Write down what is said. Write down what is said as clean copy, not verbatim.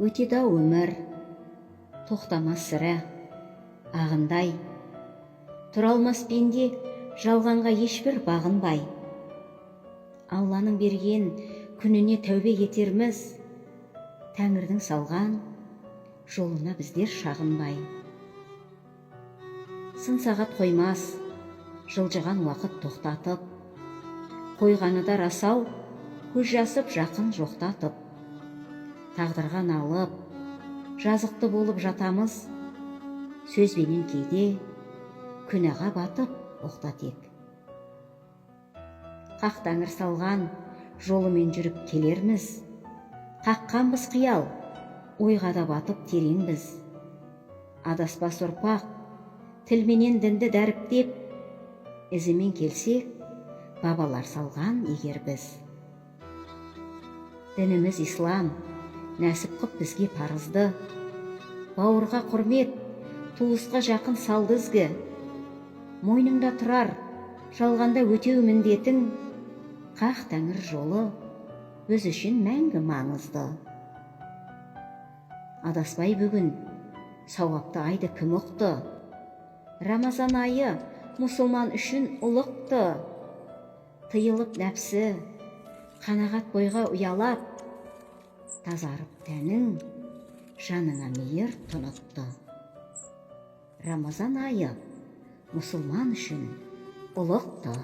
Өтеді өмір, тоқтамас сірә, ағындай. Тұра алмас пенде жалғанға ешбір бағынбай. Алланың берген күніне тәубе етерміз, Тәңірдің салған жолына біздер шағынбай. Сын сағат қоймас, жылжыған уақыт тоқтатып, қойғаны да расау, көз жасып жақын жоқтатып. Тағдырға налып, жазықты болып жатамыз, сөзбенен кейде күнәға батып оқтатек. Қақ тәңір салған жолымен жүріп келерміз, қаққанбыз қиял, ойға да батып тереңбіз. Адаспас ұрпақ, тілменен дінді дәріптеп, ізімен келсек, бабалар салған егер біз. Дініміз ислам, нәсіп қып бізге парызды, бауырға құрмет, туысқа жақын салды ізгі. Мойныңда тұрар, жалғанда өтеу міндетің, қақ тәңір жолы біз үшін мәңгі маңызды. Адаспай бүгін, сауапты айды кім ұқты? Рамазан айы мұсылман үшін ұлықты. Тыйылып нәпсі, қанағат бойға ұялап, тазарып тәнің, жаныңа мейір тұныпты. Рамазан айы мұсылман үшін ұлықты.